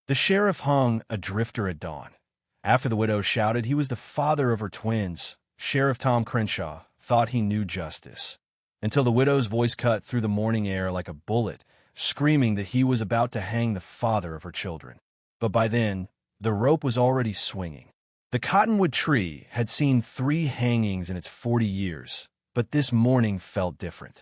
The sheriff hung a drifter at dawn. After the widow shouted he was the father of her twins, Sheriff Tom Crenshaw thought he knew justice, until the widow's voice cut through the morning air like a bullet, screaming that he was about to hang the father of her children. But by then, the rope was already swinging. The cottonwood tree had seen 3 hangings in its 40 years, but this morning felt different.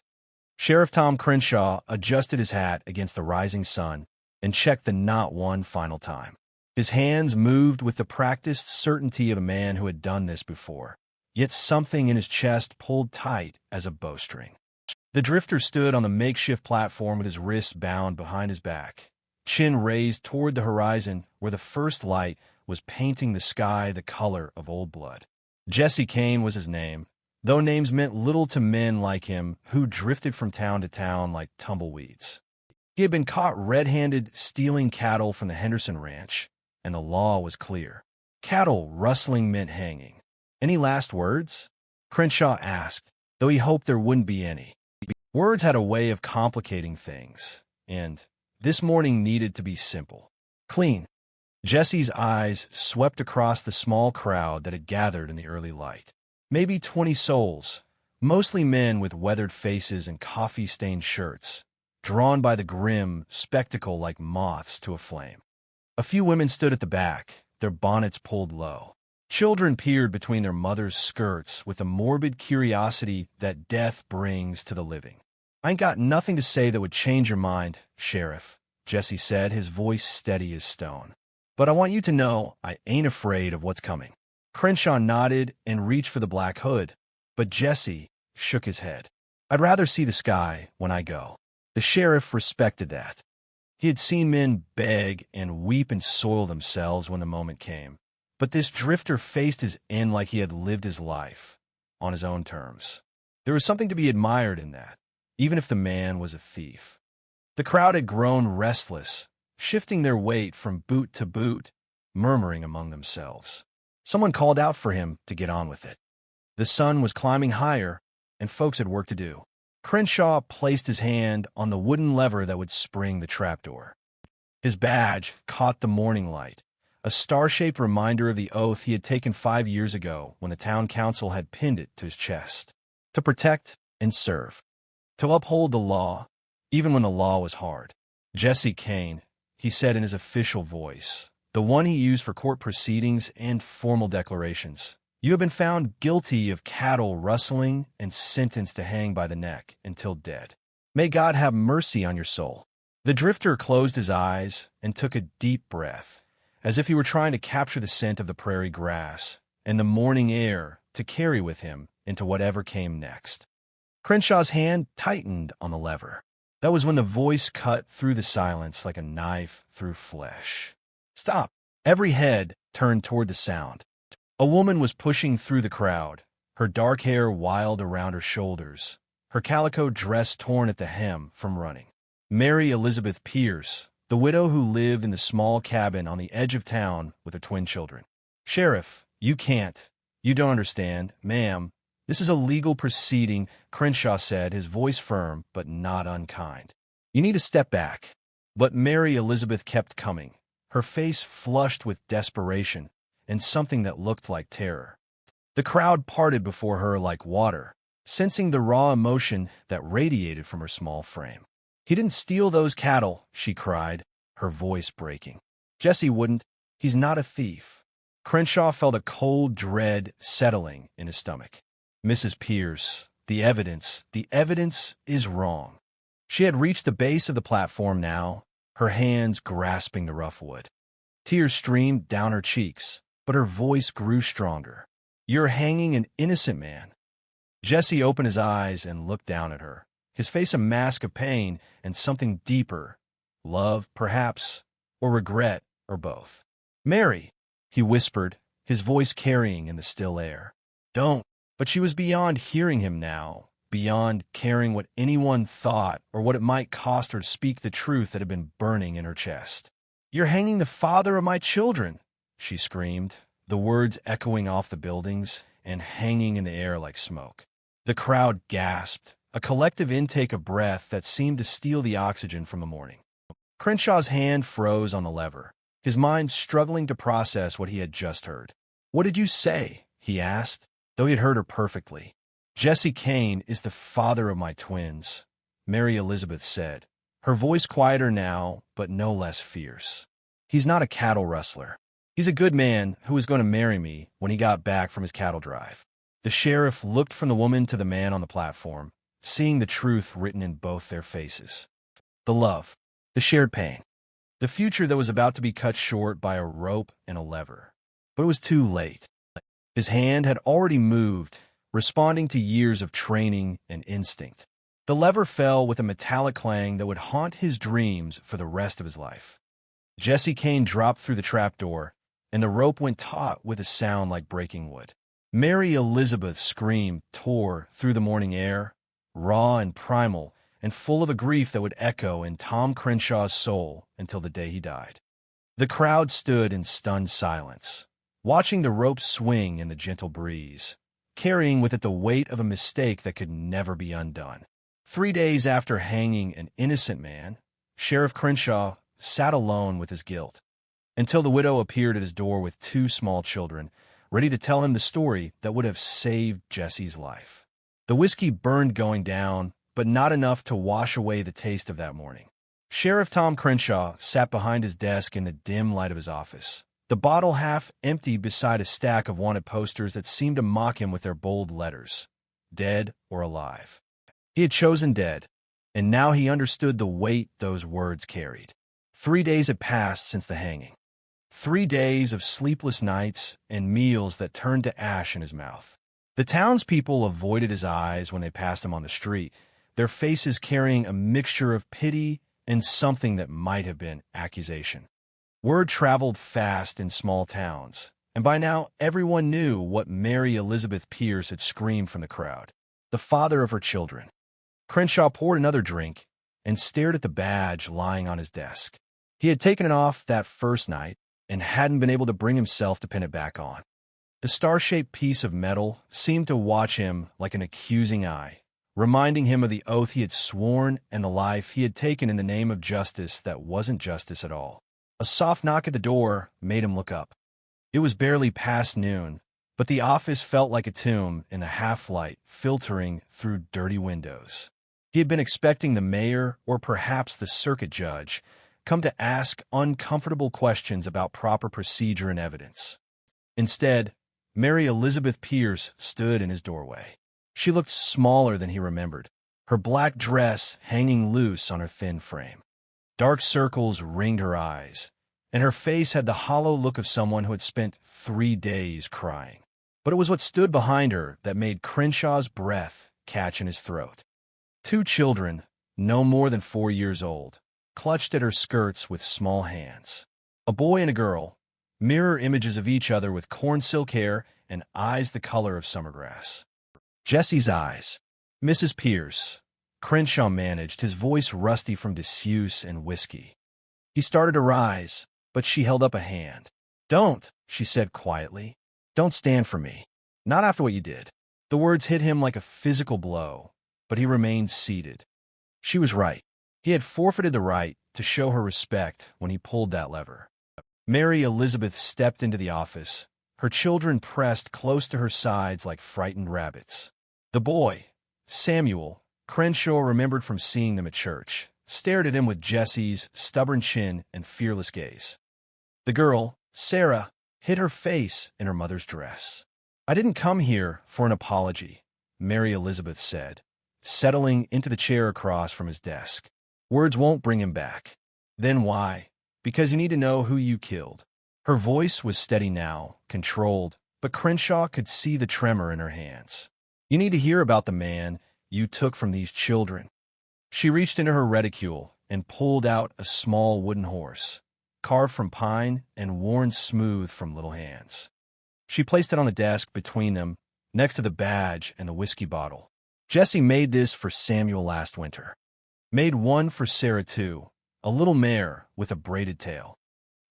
Sheriff Tom Crenshaw adjusted his hat against the rising sun and checked the knot one final time. His hands moved with the practiced certainty of a man who had done this before, yet something in his chest pulled tight as a bowstring. The drifter stood on the makeshift platform with his wrists bound behind his back, chin raised toward the horizon where the first light was painting the sky the color of old blood. Jesse Cain was his name, though names meant little to men like him who drifted from town to town like tumbleweeds. He had been caught red-handed stealing cattle from the Henderson Ranch, and the law was clear. Cattle rustling meant hanging. "Any last words?" Crenshaw asked, though he hoped there wouldn't be any. Words had a way of complicating things, and this morning needed to be simple. Clean. Jesse's eyes swept across the small crowd that had gathered in the early light. Maybe 20 souls, mostly men with weathered faces and coffee-stained shirts, drawn by the grim spectacle like moths to a flame. A few women stood at the back, their bonnets pulled low. Children peered between their mothers' skirts with the morbid curiosity that death brings to the living. "I ain't got nothing to say that would change your mind, Sheriff," Jesse said, his voice steady as stone. "But I want you to know I ain't afraid of what's coming." Crenshaw nodded and reached for the black hood, but Jesse shook his head. "I'd rather see the sky when I go." The sheriff respected that. He had seen men beg and weep and soil themselves when the moment came, but this drifter faced his end like he had lived his life, on his own terms. There was something to be admired in that, even if the man was a thief. The crowd had grown restless, shifting their weight from boot to boot, murmuring among themselves. Someone called out for him to get on with it. The sun was climbing higher, and folks had work to do. Crenshaw placed his hand on the wooden lever that would spring the trapdoor. His badge caught the morning light, a star-shaped reminder of the oath he had taken 5 years ago when the town council had pinned it to his chest. To protect and serve. To uphold the law, even when the law was hard. "Jesse Cain," he said in his official voice, the one he used for court proceedings and formal declarations. "You have been found guilty of cattle rustling and sentenced to hang by the neck until dead. May God have mercy on your soul." The drifter closed his eyes and took a deep breath, as if he were trying to capture the scent of the prairie grass and the morning air to carry with him into whatever came next. Crenshaw's hand tightened on the lever. That was when the voice cut through the silence like a knife through flesh. "Stop!" Every head turned toward the sound. A woman was pushing through the crowd, her dark hair wild around her shoulders, her calico dress torn at the hem from running. Mary Elizabeth Pierce, the widow who lived in the small cabin on the edge of town with her twin children. "Sheriff, you can't. You don't understand, ma'am. This is a legal proceeding," Crenshaw said, his voice firm but not unkind. "You need to step back." But Mary Elizabeth kept coming, her face flushed with desperation and something that looked like terror. The crowd parted before her like water, sensing the raw emotion that radiated from her small frame. "He didn't steal those cattle," she cried, her voice breaking. "Jesse wouldn't. He's not a thief." Crenshaw felt a cold dread settling in his stomach. "Mrs. Pierce, the evidence is wrong." She had reached the base of the platform now, her hands grasping the rough wood. Tears streamed down her cheeks, but her voice grew stronger. "You're hanging an innocent man." Jesse opened his eyes and looked down at her, his face a mask of pain and something deeper, love, perhaps, or regret, or both. "Mary," he whispered, his voice carrying in the still air. "Don't." But she was beyond hearing him now, beyond caring what anyone thought or what it might cost her to speak the truth that had been burning in her chest. "You're hanging the father of my children," she screamed, the words echoing off the buildings and hanging in the air like smoke. The crowd gasped, a collective intake of breath that seemed to steal the oxygen from the morning. Crenshaw's hand froze on the lever, his mind struggling to process what he had just heard. "What did you say?" he asked, though he had heard her perfectly. "Jesse Cain is the father of my twins," Mary Elizabeth said, her voice quieter now, but no less fierce. "He's not a cattle rustler. He's a good man who was going to marry me when he got back from his cattle drive." The sheriff looked from the woman to the man on the platform, seeing the truth written in both their faces. The love, the shared pain, the future that was about to be cut short by a rope and a lever. But it was too late. His hand had already moved, responding to years of training and instinct. The lever fell with a metallic clang that would haunt his dreams for the rest of his life. Jesse Cain dropped through the trapdoor, and the rope went taut with a sound like breaking wood. Mary Elizabeth's scream tore through the morning air, raw and primal, and full of a grief that would echo in Tom Crenshaw's soul until the day he died. The crowd stood in stunned silence, watching the rope swing in the gentle breeze, carrying with it the weight of a mistake that could never be undone. 3 days after hanging an innocent man, Sheriff Crenshaw sat alone with his guilt, until the widow appeared at his door with 2 small children, ready to tell him the story that would have saved Jesse's life. The whiskey burned going down, but not enough to wash away the taste of that morning. Sheriff Tom Crenshaw sat behind his desk in the dim light of his office, the bottle half empty beside a stack of wanted posters that seemed to mock him with their bold letters, "Dead or alive." He had chosen dead, and now he understood the weight those words carried. 3 days had passed since the hanging. 3 days of sleepless nights and meals that turned to ash in his mouth. The townspeople avoided his eyes when they passed him on the street, their faces carrying a mixture of pity and something that might have been accusation. Word traveled fast in small towns, and by now everyone knew what Mary Elizabeth Pierce had screamed from the crowd, the father of her children. Crenshaw poured another drink and stared at the badge lying on his desk. He had taken it off that first night and hadn't been able to bring himself to pin it back on. The star-shaped piece of metal seemed to watch him like an accusing eye, reminding him of the oath he had sworn and the life he had taken in the name of justice that wasn't justice at all. A soft knock at the door made him look up. It was barely past noon, but the office felt like a tomb in the half-light filtering through dirty windows. He had been expecting the mayor or perhaps the circuit judge come to ask uncomfortable questions about proper procedure and evidence. Instead, Mary Elizabeth Pierce stood in his doorway. She looked smaller than he remembered, her black dress hanging loose on her thin frame. Dark circles ringed her eyes, and her face had the hollow look of someone who had spent 3 days crying. But it was what stood behind her that made Crenshaw's breath catch in his throat. 2 children, no more than 4 years old, clutched at her skirts with small hands. A boy and a girl, mirror images of each other with corn silk hair and eyes the color of summer grass. Jesse's eyes. "Mrs. Pierce," Crenshaw managed, his voice rusty from disuse and whiskey. He started to rise, but she held up a hand. "Don't," she said quietly. "Don't stand for me. Not after what you did." The words hit him like a physical blow, but he remained seated. She was right. He had forfeited the right to show her respect when he pulled that lever. Mary Elizabeth stepped into the office, her children pressed close to her sides like frightened rabbits. The boy, Samuel, Crenshaw remembered from seeing them at church, stared at him with Jesse's stubborn chin and fearless gaze. The girl, Sarah, hid her face in her mother's dress. "I didn't come here for an apology," Mary Elizabeth said, settling into the chair across from his desk. "Words won't bring him back." "Then why?" "Because you need to know who you killed." Her voice was steady now, controlled, but Crenshaw could see the tremor in her hands. "You need to hear about the man you took from these children." She reached into her reticule and pulled out a small wooden horse, carved from pine and worn smooth from little hands. She placed it on the desk between them, next to the badge and the whiskey bottle. "Jesse made this for Samuel last winter. Made one for Sarah too, a little mare with a braided tail.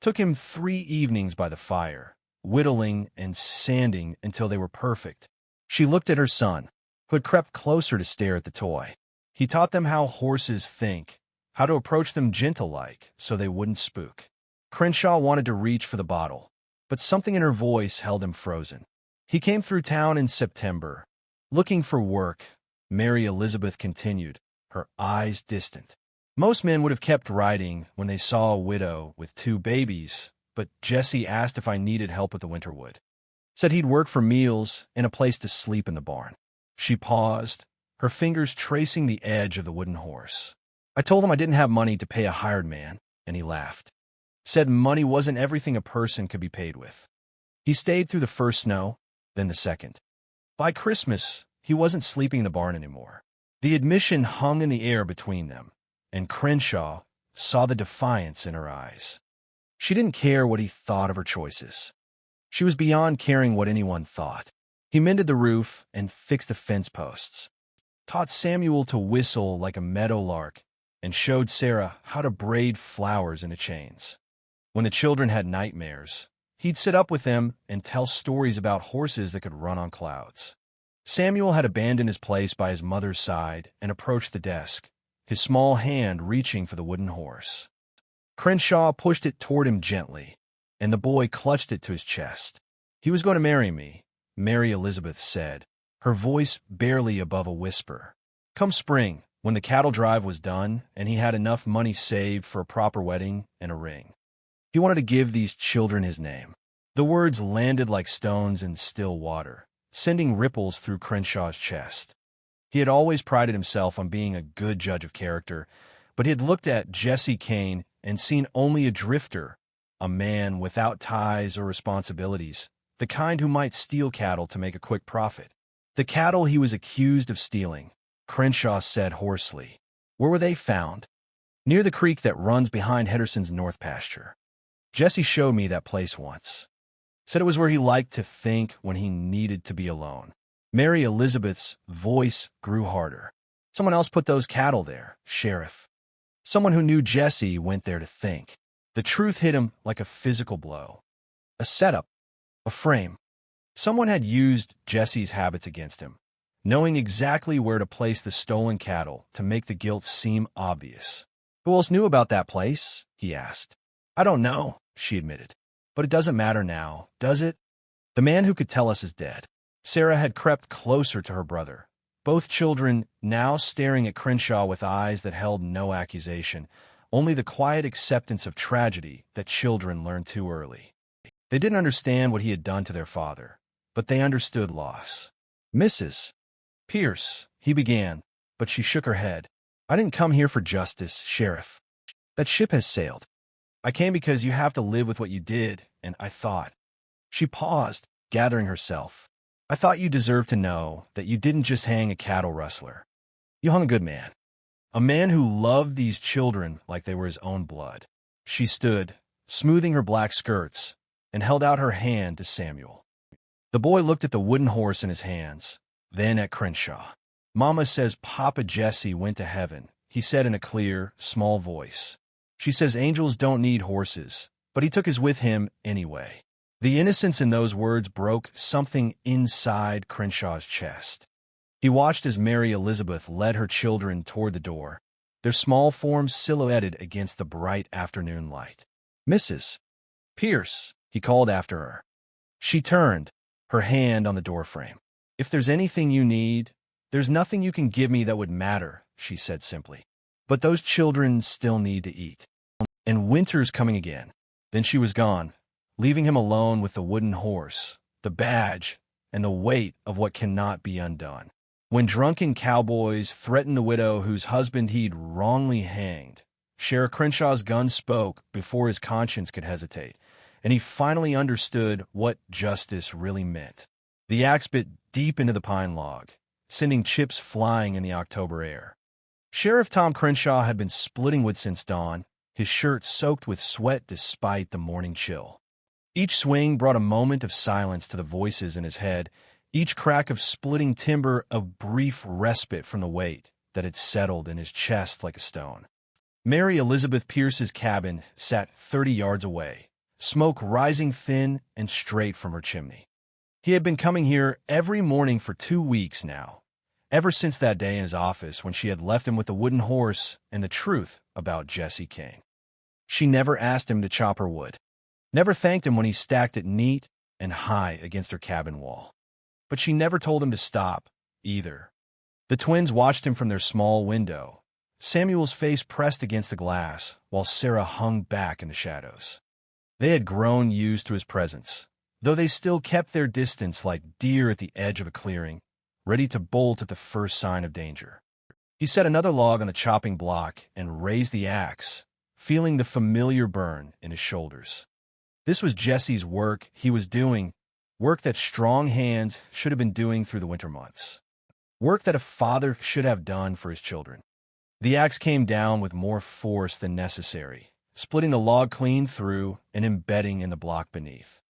Took him 3 evenings by the fire, whittling and sanding until they were perfect." She looked at her son, who had crept closer to stare at the toy. "He taught them how horses think, how to approach them gentle-like so they wouldn't spook." Crenshaw wanted to reach for the bottle, but something in her voice held him frozen. He came through town in September, looking for work. Mary Elizabeth continued, her eyes distant. Most men would have kept writing when they saw a widow with 2 babies, but Jesse asked if I needed help with the winter wood. Said he'd work for meals and a place to sleep in the barn. She paused, her fingers tracing the edge of the wooden horse. I told him I didn't have money to pay a hired man, and he laughed. Said money wasn't everything a person could be paid with. He stayed through the first snow, then the second. By Christmas, he wasn't sleeping in the barn anymore. The admission hung in the air between them, and Crenshaw saw the defiance in her eyes. She didn't care what he thought of her choices. She was beyond caring what anyone thought. He mended the roof and fixed the fence posts, taught Samuel to whistle like a meadowlark, and showed Sarah how to braid flowers into chains. When the children had nightmares, he'd sit up with them and tell stories about horses that could run on clouds. Samuel had abandoned his place by his mother's side and approached the desk, his small hand reaching for the wooden horse. Crenshaw pushed it toward him gently, and the boy clutched it to his chest. He was going to marry me, Mary Elizabeth said, her voice barely above a whisper. Come spring, when the cattle drive was done and he had enough money saved for a proper wedding and a ring. He wanted to give these children his name. The words landed like stones in still water, sending ripples through Crenshaw's chest. He had always prided himself on being a good judge of character, but he had looked at Jesse Cain and seen only a drifter, a man without ties or responsibilities, the kind who might steal cattle to make a quick profit. The cattle he was accused of stealing, Crenshaw said hoarsely. Where were they found? Near the creek that runs behind Henderson's north pasture. Jesse showed me that place once. Said it was where he liked to think when he needed to be alone. Mary Elizabeth's voice grew harder. Someone else put those cattle there, Sheriff. Someone who knew Jesse went there to think. The truth hit him like a physical blow. A setup. A frame. Someone had used Jesse's habits against him, knowing exactly where to place the stolen cattle to make the guilt seem obvious. Who else knew about that place? He asked. I don't know, she admitted. But it doesn't matter now, does it? The man who could tell us is dead. Sarah had crept closer to her brother, both children now staring at Crenshaw with eyes that held no accusation, only the quiet acceptance of tragedy that children learn too early. They didn't understand what he had done to their father, but they understood loss. Mrs. Pierce, he began, but she shook her head. I didn't come here for justice, Sheriff. That ship has sailed. I came because you have to live with what you did, and I thought. She paused, gathering herself. I thought you deserved to know that you didn't just hang a cattle rustler. You hung a good man. A man who loved these children like they were his own blood. She stood, smoothing her black skirts, and held out her hand to Samuel. The boy looked at the wooden horse in his hands, then at Crenshaw. Mama says Papa Jesse went to heaven, he said in a clear, small voice. She says angels don't need horses, but he took his with him anyway. The innocence in those words broke something inside Crenshaw's chest. He watched as Mary Elizabeth led her children toward the door, their small forms silhouetted against the bright afternoon light. Mrs. Pierce, he called after her. She turned, her hand on the doorframe. If there's anything you need, there's nothing you can give me that would matter, she said simply. But those children still need to eat. And winter's coming again. Then she was gone, leaving him alone with the wooden horse, the badge, and the weight of what cannot be undone. When drunken cowboys threatened the widow whose husband he'd wrongly hanged, Sheriff Crenshaw's gun spoke before his conscience could hesitate, and he finally understood what justice really meant. The axe bit deep into the pine log, sending chips flying in the October air. Sheriff Tom Crenshaw had been splitting wood since dawn, his shirt soaked with sweat despite the morning chill. Each swing brought a moment of silence to the voices in his head, each crack of splitting timber a brief respite from the weight that had settled in his chest like a stone. Mary Elizabeth Pierce's cabin sat 30 yards away, smoke rising thin and straight from her chimney. He had been coming here every morning for 2 weeks now, ever since that day in his office when she had left him with the wooden horse and the truth about Jesse Cain. She never asked him to chop her wood, never thanked him when he stacked it neat and high against her cabin wall. But she never told him to stop, either. The twins watched him from their small window, Samuel's face pressed against the glass, while Sarah hung back in the shadows. They had grown used to his presence, though they still kept their distance like deer at the edge of a clearing, ready to bolt at the first sign of danger. He set another log on the chopping block and raised the axe, feeling the familiar burn in his shoulders. This was Jesse's work he was doing, work that strong hands should have been doing through the winter months, work that a father should have done for his children. The axe came down with more force than necessary, splitting the log clean through and embedding in the block beneath.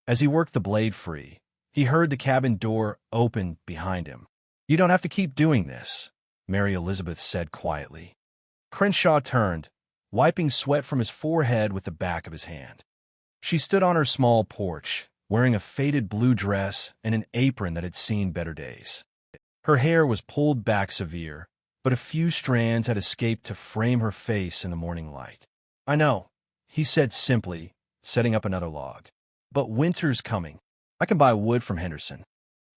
As he worked the blade free, he heard the cabin door open behind him. "You don't have to keep doing this," Mary Elizabeth said quietly. Crenshaw turned, wiping sweat from his forehead with the back of his hand. She stood on her small porch, wearing a faded blue dress and an apron that had seen better days. Her hair was pulled back severe, but a few strands had escaped to frame her face in the morning light. "I know," he said simply, setting up another log. "But winter's coming. I can buy wood from Henderson.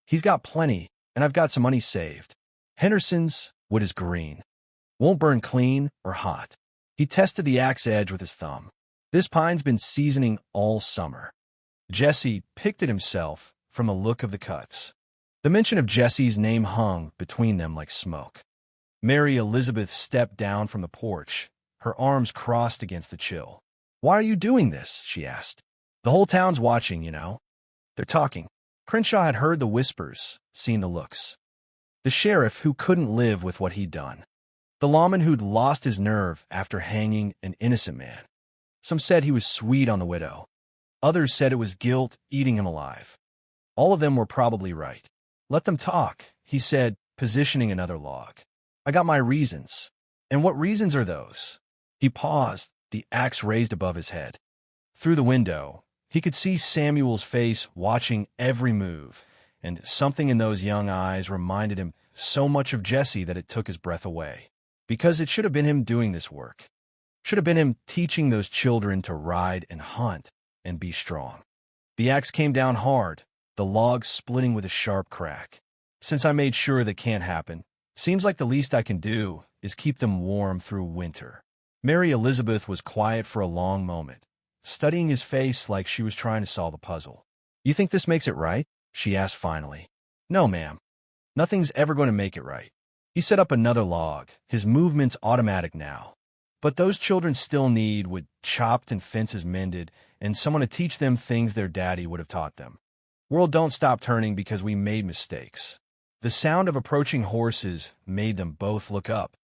He's got plenty, and I've got some money saved. Henderson's wood is green. Won't burn clean or hot." He tested the axe edge with his thumb. "This pine's been seasoning all summer." Jesse picked at himself from the look of the cuts. The mention of Jesse's name hung between them like smoke. Mary Elizabeth stepped down from the porch, her arms crossed against the chill. "Why are you doing this?" she asked. "The whole town's watching, you know. They're talking." Crenshaw had heard the whispers, seen the looks. The sheriff who couldn't live with what he'd done. The lawman who'd lost his nerve after hanging an innocent man. Some said he was sweet on the widow. Others said it was guilt eating him alive. All of them were probably right. "Let them talk," he said, positioning another log. "I got my reasons." "And what reasons are those?" He paused, the axe raised above his head. Through the window, he could see Samuel's face watching every move, and something in those young eyes reminded him so much of Jesse that it took his breath away. Because it should have been him doing this work. Should have been him teaching those children to ride and hunt and be strong. The axe came down hard, the log splitting with a sharp crack. "Since I made sure that can't happen, seems like the least I can do is keep them warm through winter." Mary Elizabeth was quiet for a long moment, studying his face like she was trying to solve a puzzle. "You think this makes it right?" she asked finally. "No, ma'am. Nothing's ever going to make it right." He set up another log, his movements automatic now. "But those children still need wood chopped and fences mended, and someone to teach them things their daddy would have taught them. World don't stop turning because we made mistakes." The sound of approaching horses made them both look up.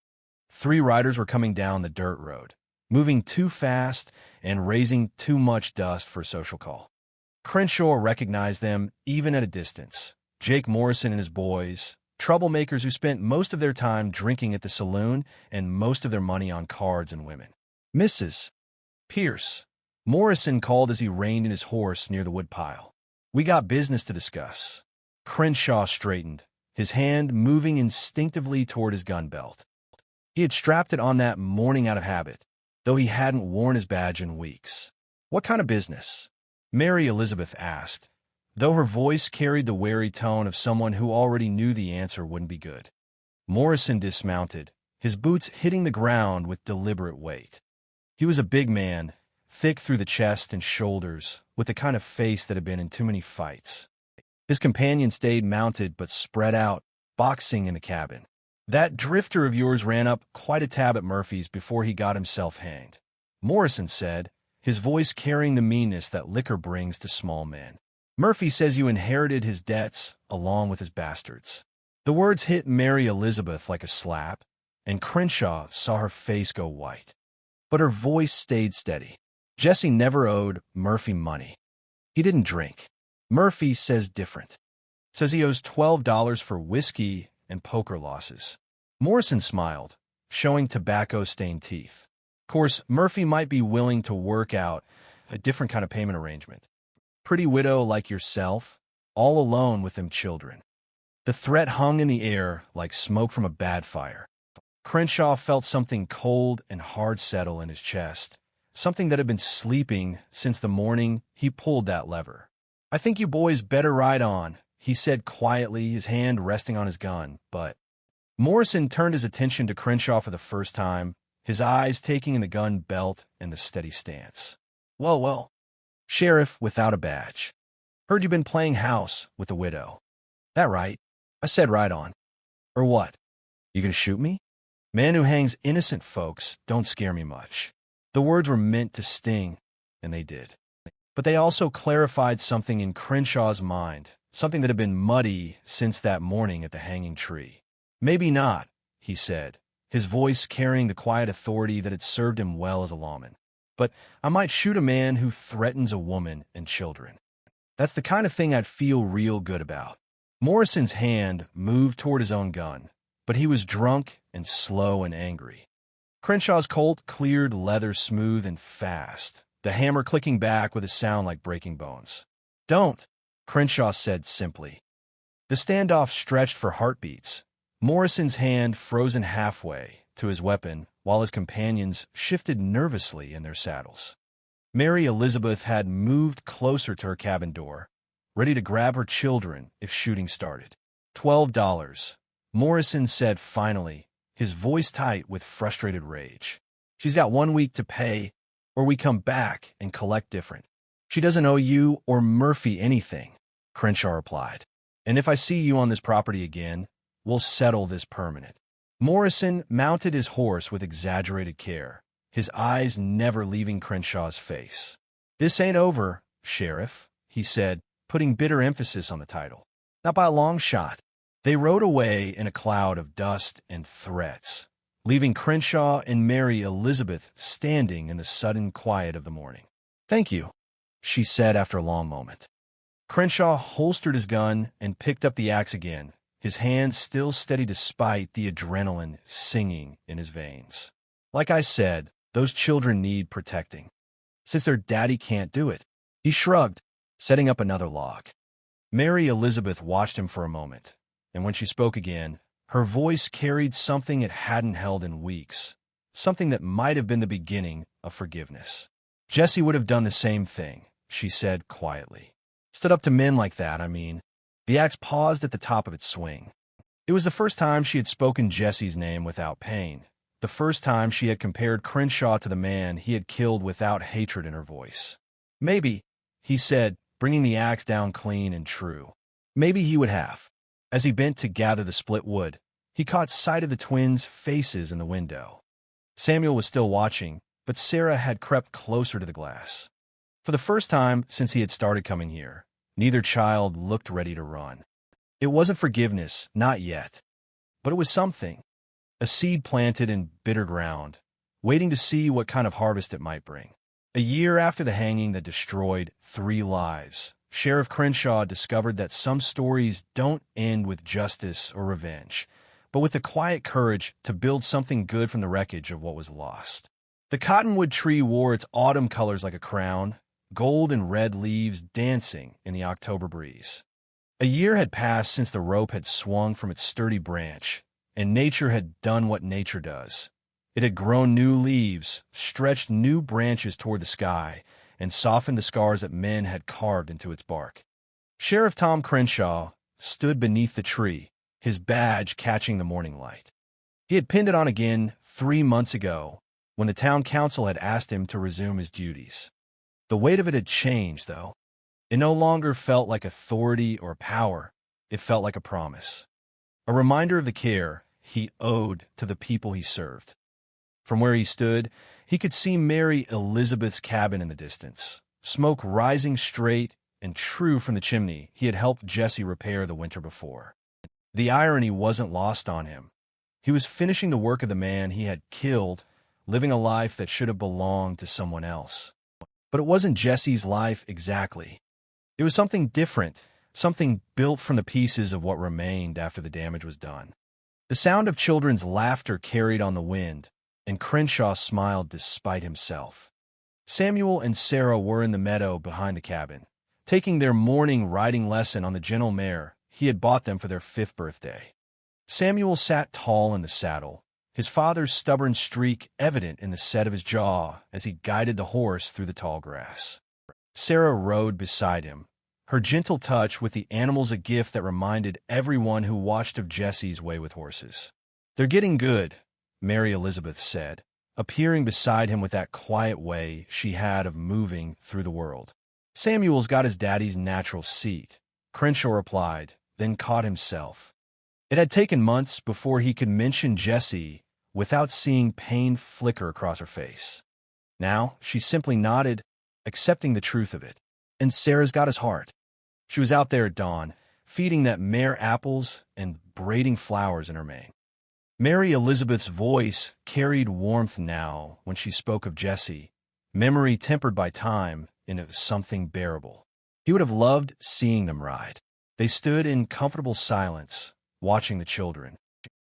3 riders were coming down the dirt road, moving too fast and raising too much dust for a social call. Crenshaw recognized them even at a distance. Jake Morrison and his boys, troublemakers who spent most of their time drinking at the saloon and most of their money on cards and women. "Mrs. Pierce," Morrison called as he reined in his horse near the woodpile. "We got business to discuss." Crenshaw straightened, his hand moving instinctively toward his gun belt. He had strapped it on that morning out of habit, though he hadn't worn his badge in weeks. "What kind of business?" Mary Elizabeth asked, though her voice carried the wary tone of someone who already knew the answer wouldn't be good. Morrison dismounted, his boots hitting the ground with deliberate weight. He was a big man, thick through the chest and shoulders, with the kind of face that had been in too many fights. His companion stayed mounted but spread out, boxing in the cabin. "That drifter of yours ran up quite a tab at Murphy's before he got himself hanged," Morrison said, his voice carrying the meanness that liquor brings to small men. "Murphy says you inherited his debts along with his bastards." The words hit Mary Elizabeth like a slap, and Crenshaw saw her face go white. But her voice stayed steady. "Jesse never owed Murphy money. He didn't drink. Murphy says different. Says he owes $12 for whiskey and poker losses." Morrison smiled, showing tobacco-stained teeth. "Of course, Murphy might be willing to work out a different kind of payment arrangement. Pretty widow like yourself, all alone with them children." The threat hung in the air like smoke from a bad fire. Crenshaw felt something cold and hard settle in his chest, something that had been sleeping since the morning he pulled that lever. "I think you boys better ride on," he said quietly, his hand resting on his gun, but Morrison turned his attention to Crenshaw for the first time, his eyes taking in the gun belt and the steady stance. Well, Sheriff without a badge. Heard you've been playing house with the widow." "That right?" I said, "Right on." "Or what? You gonna shoot me?" "Man who hangs innocent folks don't scare me much." The words were meant to sting, and they did. But they also clarified something in Crenshaw's mind, something that had been muddy since that morning at the hanging tree. "Maybe not," he said, his voice carrying the quiet authority that had served him well as a lawman. "But I might shoot a man who threatens a woman and children. That's the kind of thing I'd feel real good about." Morrison's hand moved toward his own gun, but he was drunk and slow and angry. Crenshaw's Colt cleared leather smooth and fast, the hammer clicking back with a sound like breaking bones. "Don't," Crenshaw said simply. The standoff stretched for heartbeats, Morrison's hand frozen halfway to his weapon while his companions shifted nervously in their saddles. Mary Elizabeth had moved closer to her cabin door, ready to grab her children if shooting started. $12, Morrison said finally, his voice tight with frustrated rage. "She's got 1 week to pay, or we come back and collect different." "She doesn't owe you or Murphy anything," Crenshaw replied. "And if I see you on this property again, we'll settle this permanent." Morrison mounted his horse with exaggerated care, his eyes never leaving Crenshaw's face. "This ain't over, Sheriff," he said, putting bitter emphasis on the title. "Not by a long shot." They rode away in a cloud of dust and threats, leaving Crenshaw and Mary Elizabeth standing in the sudden quiet of the morning. "Thank you," she said after a long moment. Crenshaw holstered his gun and picked up the axe again, his hands still steady despite the adrenaline singing in his veins. "Like I said, those children need protecting. Since their daddy can't do it." He shrugged, setting up another log. Mary Elizabeth watched him for a moment, and when she spoke again, her voice carried something it hadn't held in weeks, something that might have been the beginning of forgiveness. "Jesse would have done the same thing," she said quietly. "Stood up to men like that, I mean." The axe paused at the top of its swing. It was the first time she had spoken Jesse's name without pain, the first time she had compared Crenshaw to the man he had killed without hatred in her voice. "Maybe," he said, bringing the axe down clean and true. "Maybe he would have." As he bent to gather the split wood, he caught sight of the twins' faces in the window. Samuel was still watching, but Sarah had crept closer to the glass. For the first time since he had started coming here, neither child looked ready to run. It wasn't forgiveness, not yet. But it was something. A seed planted in bitter ground, waiting to see what kind of harvest it might bring. A year after the hanging that destroyed 3 lives, Sheriff Crenshaw discovered that some stories don't end with justice or revenge, but with the quiet courage to build something good from the wreckage of what was lost. The cottonwood tree wore its autumn colors like a crown, gold and red leaves dancing in the October breeze. A year had passed since the rope had swung from its sturdy branch, and nature had done what nature does. It had grown new leaves, stretched new branches toward the sky, and softened the scars that men had carved into its bark. Sheriff Tom Crenshaw stood beneath the tree, his badge catching the morning light. He had pinned it on again 3 months ago, when the town council had asked him to resume his duties. The weight of it had changed, though. It no longer felt like authority or power. It felt like a promise. A reminder of the care he owed to the people he served. From where he stood, he could see Mary Elizabeth's cabin in the distance, smoke rising straight and true from the chimney he had helped Jesse repair the winter before. The irony wasn't lost on him. He was finishing the work of the man he had killed, living a life that should have belonged to someone else. But it wasn't Jesse's life exactly. It was something different, something built from the pieces of what remained after the damage was done. The sound of children's laughter carried on the wind, and Crenshaw smiled despite himself. Samuel and Sarah were in the meadow behind the cabin, taking their morning riding lesson on the gentle mare he had bought them for their 5th birthday. Samuel sat tall in the saddle, his father's stubborn streak evident in the set of his jaw as he guided the horse through the tall grass. Sarah rode beside him, her gentle touch with the animals a gift that reminded everyone who watched of Jesse's way with horses. "They're getting good," Mary Elizabeth said, appearing beside him with that quiet way she had of moving through the world. "Samuel's got his daddy's natural seat," Crenshaw replied, then caught himself. It had taken months before he could mention Jesse without seeing pain flicker across her face. Now she simply nodded, accepting the truth of it. And Sarah's got his heart. She was out there at dawn, feeding that mare apples and braiding flowers in her mane. Mary Elizabeth's voice carried warmth now when she spoke of Jesse, memory tempered by time into something bearable. He would have loved seeing them ride. They stood in comfortable silence, watching the children.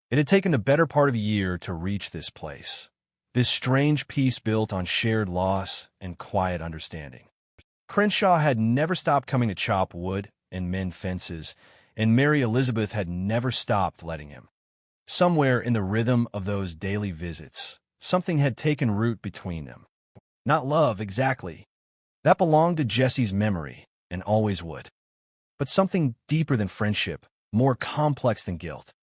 It had taken the better part of a year to reach this place, this strange peace built on shared loss and quiet understanding. Crenshaw had never stopped coming to chop wood and mend fences, and Mary Elizabeth had never stopped letting him. Somewhere in the rhythm of those daily visits, something had taken root between them. Not love, exactly. That belonged to Jesse's memory, and always would. But something deeper than friendship, more complex than guilt.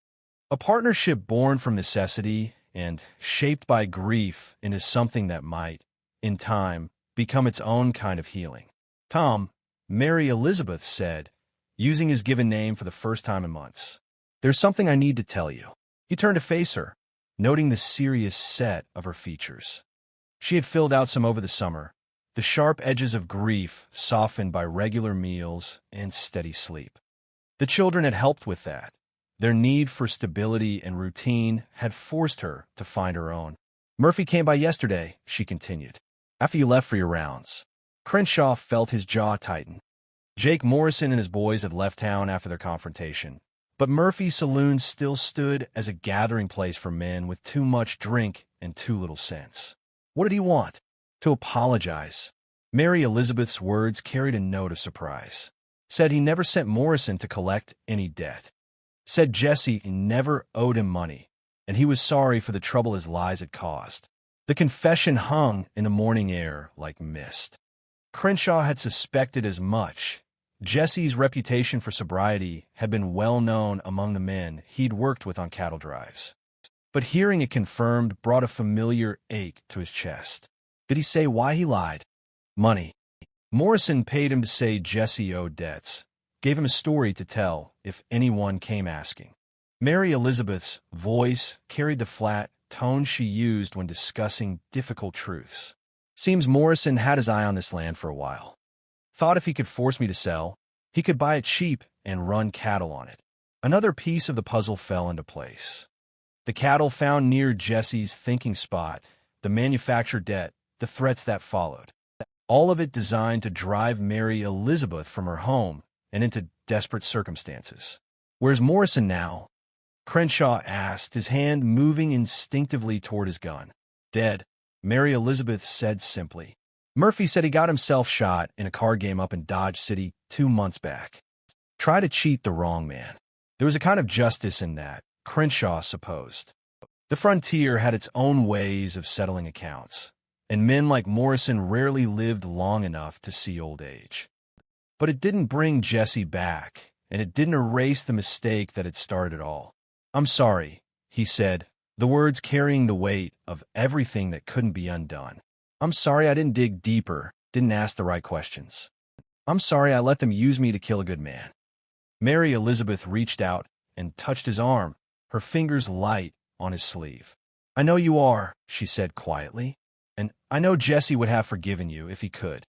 A partnership born from necessity and shaped by grief into something that might, in time, become its own kind of healing. "Tom," Mary Elizabeth said, using his given name for the first time in months, "there's something I need to tell you." He turned to face her, noting the serious set of her features. She had filled out some over the summer, the sharp edges of grief softened by regular meals and steady sleep. The children had helped with that. Their need for stability and routine had forced her to find her own. "Murphy came by yesterday," she continued, "after you left for your rounds." Crenshaw felt his jaw tighten. Jake Morrison and his boys had left town after their confrontation, but Murphy's saloon still stood as a gathering place for men with too much drink and too little sense. What did he want? To apologize. Mary Elizabeth's words carried a note of surprise. Said he never sent Morrison to collect any debt. Said Jesse never owed him money, and he was sorry for the trouble his lies had caused. The confession hung in the morning air like mist. Crenshaw had suspected as much. Jesse's reputation for sobriety had been well known among the men he'd worked with on cattle drives. But hearing it confirmed brought a familiar ache to his chest. Did he say why he lied? Money. Morrison paid him to say Jesse owed debts, gave him a story to tell if anyone came asking. Mary Elizabeth's voice carried the flat tone she used when discussing difficult truths. "Seems Morrison had his eye on this land for a while. Thought if he could force me to sell, he could buy it cheap and run cattle on it." Another piece of the puzzle fell into place. The cattle found near Jesse's thinking spot, the manufactured debt, the threats that followed. All of it designed to drive Mary Elizabeth from her home and into desperate circumstances. "Where's Morrison now?" Crenshaw asked, his hand moving instinctively toward his gun. "Dead," Mary Elizabeth said simply. "Murphy said he got himself shot in a card game up in Dodge City 2 months back. Try to cheat the wrong man. There was a kind of justice in that, Crenshaw supposed. The frontier had its own ways of settling accounts, and men like Morrison rarely lived long enough to see old age. But it didn't bring Jesse back, and it didn't erase the mistake that had started it all. "I'm sorry," he said, the words carrying the weight of everything that couldn't be undone. "I'm sorry I didn't dig deeper, didn't ask the right questions. I'm sorry I let them use me to kill a good man." Mary Elizabeth reached out and touched his arm, her fingers light on his sleeve. "I know you are," she said quietly, "and I know Jesse would have forgiven you if he could.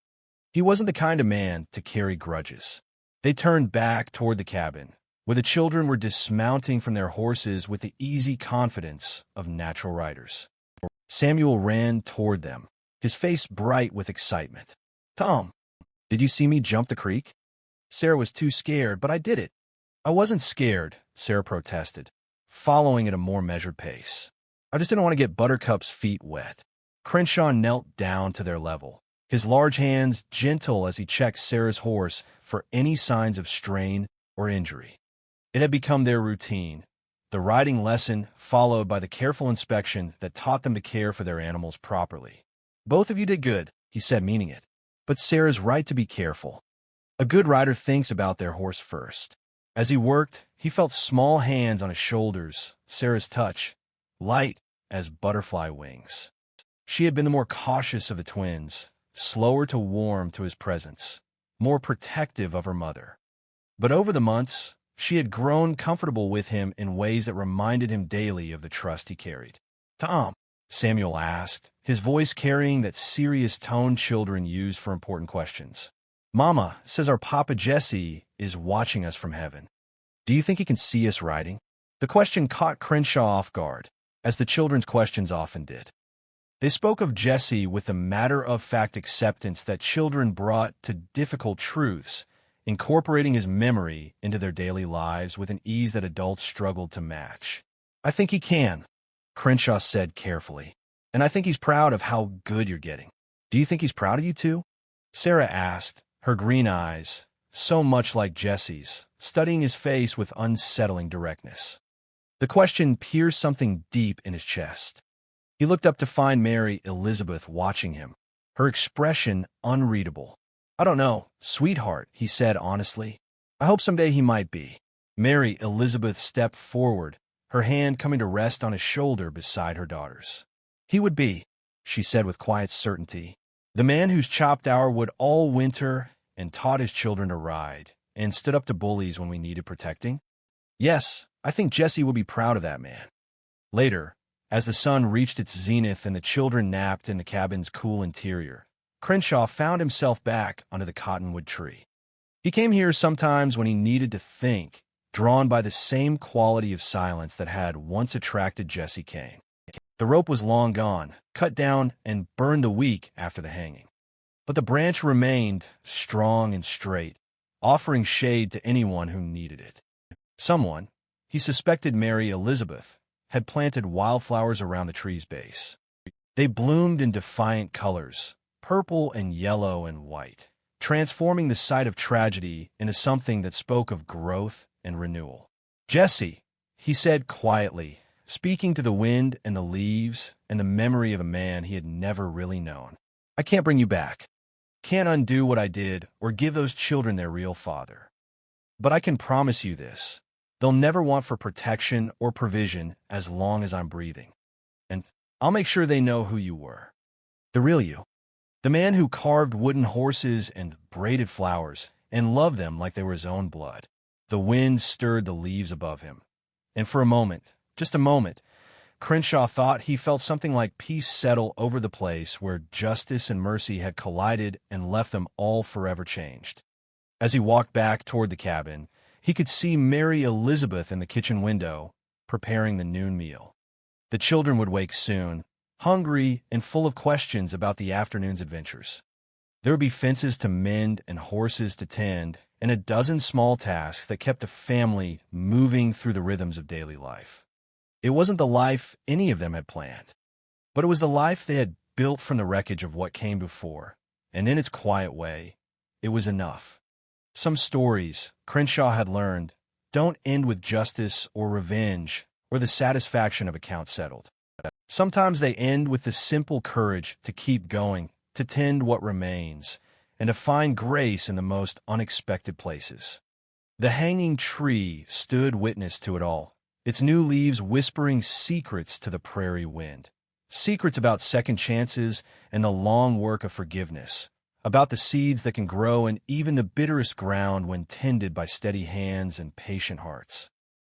He wasn't the kind of man to carry grudges." They turned back toward the cabin, where the children were dismounting from their horses with the easy confidence of natural riders. Samuel ran toward them, his face bright with excitement. "Tom, did you see me jump the creek?" Sarah was too scared, but I did it. "I wasn't scared," Sarah protested, following at a more measured pace. "I just didn't want to get Buttercup's feet wet." Crenshaw knelt down to their level, his large hands gentle as he checked Sarah's horse for any signs of strain or injury. It had become their routine, The riding lesson followed by the careful inspection that taught them to care for their animals properly. "Both of you did good," he said, meaning it. "But Sarah's right to be careful. A good rider thinks about their horse first." As he worked, he felt small hands on his shoulders, Sarah's touch, light as butterfly wings. She had been the more cautious of the twins, slower to warm to his presence, more protective of her mother. But over the months, she had grown comfortable with him in ways that reminded him daily of the trust he carried. "Tom," Samuel asked, his voice carrying that serious tone children use for important questions. "Mama says our Papa Jesse is watching us from heaven. Do you think he can see us riding?" The question caught Crenshaw off guard, as the children's questions often did. They spoke of Jesse with the matter-of-fact acceptance that children brought to difficult truths, incorporating his memory into their daily lives with an ease that adults struggled to match. "I think he can," Crenshaw said carefully. "And I think he's proud of how good you're getting. Do you think he's proud of you too?" Sarah asked, her green eyes, so much like Jesse's, studying his face with unsettling directness. The question pierced something deep in his chest. He looked up to find Mary Elizabeth watching him, her expression unreadable. "I don't know, sweetheart," he said honestly. "I hope someday he might be." Mary Elizabeth stepped forward, her hand coming to rest on his shoulder beside her daughter's. "He would be," she said with quiet certainty. "The man who's chopped our wood all winter and taught his children to ride, and stood up to bullies when we needed protecting. Yes, I think Jesse would be proud of that man." Later, as the sun reached its zenith and the children napped in the cabin's cool interior, Crenshaw found himself back under the cottonwood tree. He came here sometimes when he needed to think, drawn by the same quality of silence that had once attracted Jesse Cain. The rope was long gone, cut down and burned a week after the hanging. But the branch remained strong and straight, offering shade to anyone who needed it. Someone, he suspected Mary Elizabeth, had planted wildflowers around the tree's base. They bloomed in defiant colors, purple and yellow and white, transforming the site of tragedy into something that spoke of growth and renewal. "Jesse," he said quietly, speaking to the wind and the leaves and the memory of a man he had never really known. "I can't bring you back. Can't undo what I did or give those children their real father. But I can promise you this. They'll never want for protection or provision as long as I'm breathing. And I'll make sure they know who you were. The real you. The man who carved wooden horses and braided flowers and loved them like they were his own blood." The wind stirred the leaves above him. And for a moment, just a moment, Crenshaw thought he felt something like peace settle over the place where justice and mercy had collided and left them all forever changed. As he walked back toward the cabin, he could see Mary Elizabeth in the kitchen window, preparing the noon meal. The children would wake soon, hungry and full of questions about the afternoon's adventures. There would be fences to mend and horses to tend, and a dozen small tasks that kept a family moving through the rhythms of daily life. It wasn't the life any of them had planned, but it was the life they had built from the wreckage of what came before, and in its quiet way, it was enough. Some stories, Crenshaw had learned, don't end with justice or revenge or the satisfaction of accounts settled. Sometimes they end with the simple courage to keep going, to tend what remains, and to find grace in the most unexpected places. The hanging tree stood witness to it all, its new leaves whispering secrets to the prairie wind. Secrets about second chances and the long work of forgiveness, about the seeds that can grow in even the bitterest ground when tended by steady hands and patient hearts.